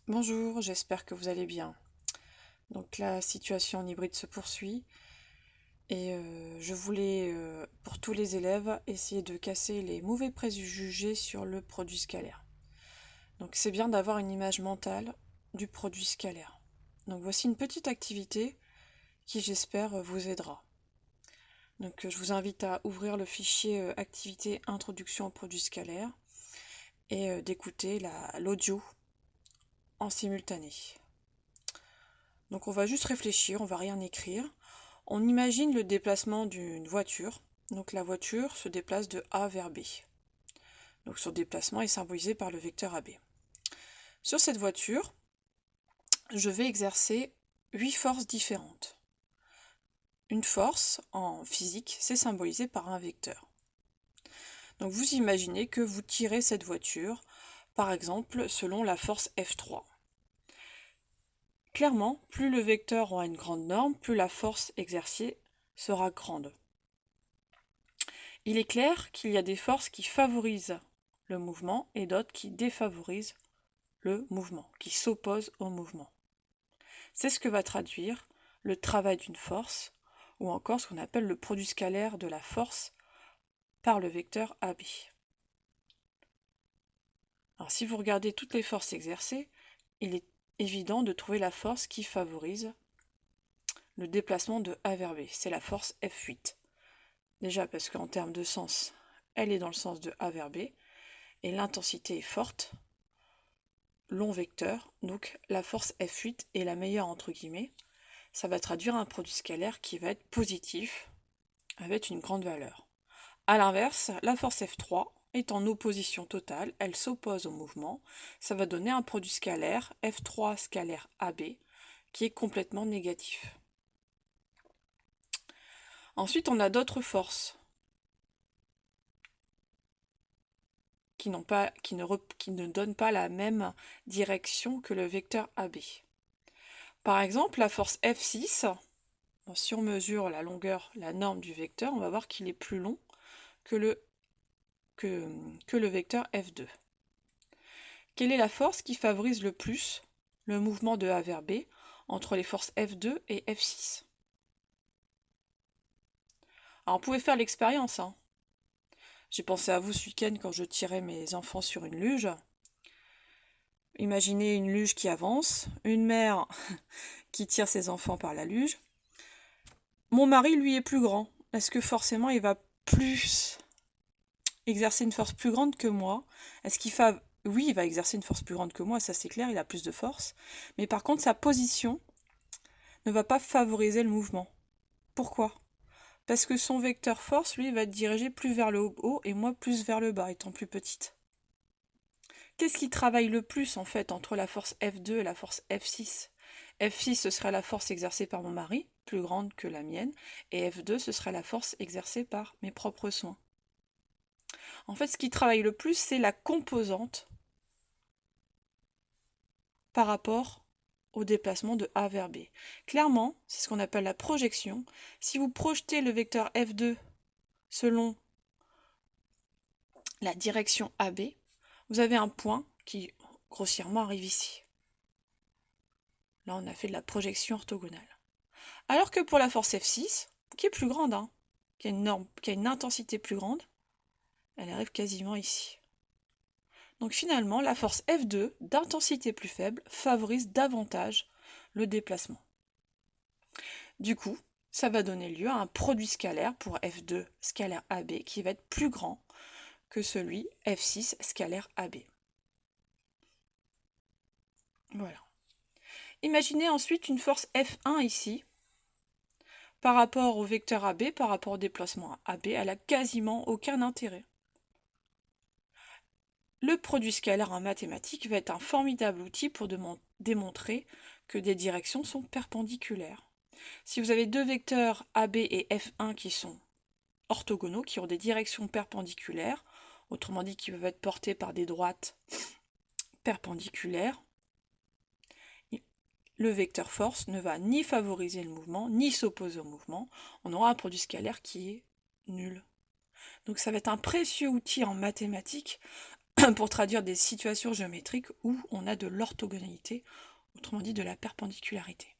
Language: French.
Bonjour, j'espère que vous allez bien. Donc la situation en hybride se poursuit et je voulais, pour tous les élèves, essayer de casser les mauvais préjugés sur le produit scalaire. Donc c'est bien d'avoir une image mentale du produit scalaire. Donc voici une petite activité qui j'espère vous aidera. Donc je vous invite à ouvrir le fichier activité introduction au produit scalaire et d'écouter l'audio en simultané. Donc on va juste réfléchir, on va rien écrire. On imagine le déplacement d'une voiture. Donc la voiture se déplace de A vers B. Donc son déplacement est symbolisé par le vecteur AB. Sur cette voiture, je vais exercer 8 forces différentes. Une force en physique, c'est symbolisé par un vecteur. Donc vous imaginez que vous tirez cette voiture, par exemple, selon la force F3. Clairement, plus le vecteur aura une grande norme, plus la force exercée sera grande. Il est clair qu'il y a des forces qui favorisent le mouvement et d'autres qui défavorisent le mouvement, qui s'opposent au mouvement. C'est ce que va traduire le travail d'une force, ou encore ce qu'on appelle le produit scalaire de la force par le vecteur AB. Alors si vous regardez toutes les forces exercées, il est évident de trouver la force qui favorise le déplacement de A vers B. C'est la force F8. Déjà parce qu'en termes de sens, elle est dans le sens de A vers B, et l'intensité est forte, long vecteur, donc la force F8 est la meilleure entre guillemets. Ça va traduire un produit scalaire qui va être positif, avec une grande valeur. A l'inverse, la force F3 est en opposition totale, elle s'oppose au mouvement, ça va donner un produit scalaire, F3 scalaire AB, qui est complètement négatif. Ensuite, on a d'autres forces qui ne donnent pas la même direction que le vecteur AB. Par exemple, la force F6, si on mesure la longueur, la norme du vecteur, on va voir qu'il est plus long que le vecteur F2. Quelle est la force qui favorise le plus le mouvement de A vers B entre les forces F2 et F6? Alors on pouvait faire l'expérience. J'ai pensé à vous ce week-end quand je tirais mes enfants sur une luge. Imaginez une luge qui avance, une mère qui tire ses enfants par la luge. Mon mari, lui, est plus grand. Est-ce que forcément il va plus exercer une force plus grande que moi? Est-ce qu'il va... Oui, il va exercer une force plus grande que moi, ça c'est clair, il a plus de force. Mais par contre, sa position ne va pas favoriser le mouvement. Pourquoi? Parce que son vecteur force, lui, va être dirigé plus vers le haut et moi plus vers le bas, étant plus petite. Qu'est-ce qui travaille le plus, en fait, entre la force F2 et la force F6? F6, ce serait la force exercée par mon mari, plus grande que la mienne, et F2, ce serait la force exercée par mes propres soins. En fait, ce qui travaille le plus, c'est la composante par rapport au déplacement de A vers B. Clairement, c'est ce qu'on appelle la projection. Si vous projetez le vecteur F2 selon la direction AB, vous avez un point qui grossièrement arrive ici. Là, on a fait de la projection orthogonale. Alors que pour la force F6, qui est plus grande, qui a une intensité plus grande, elle arrive quasiment ici. Donc finalement, la force F2, d'intensité plus faible, favorise davantage le déplacement. Du coup, ça va donner lieu à un produit scalaire pour F2 scalaire AB qui va être plus grand que celui F6 scalaire AB. Voilà. Imaginez ensuite une force F1 ici, par rapport au vecteur AB, par rapport au déplacement AB, elle n'a quasiment aucun intérêt. Le produit scalaire en mathématiques va être un formidable outil pour démontrer que des directions sont perpendiculaires. Si vous avez deux vecteurs AB et F1 qui sont orthogonaux, qui ont des directions perpendiculaires, autrement dit qui peuvent être portés par des droites perpendiculaires, le vecteur force ne va ni favoriser le mouvement, ni s'opposer au mouvement. On aura un produit scalaire qui est nul. Donc ça va être un précieux outil en mathématiques pour traduire des situations géométriques où on a de l'orthogonalité, autrement dit de la perpendicularité.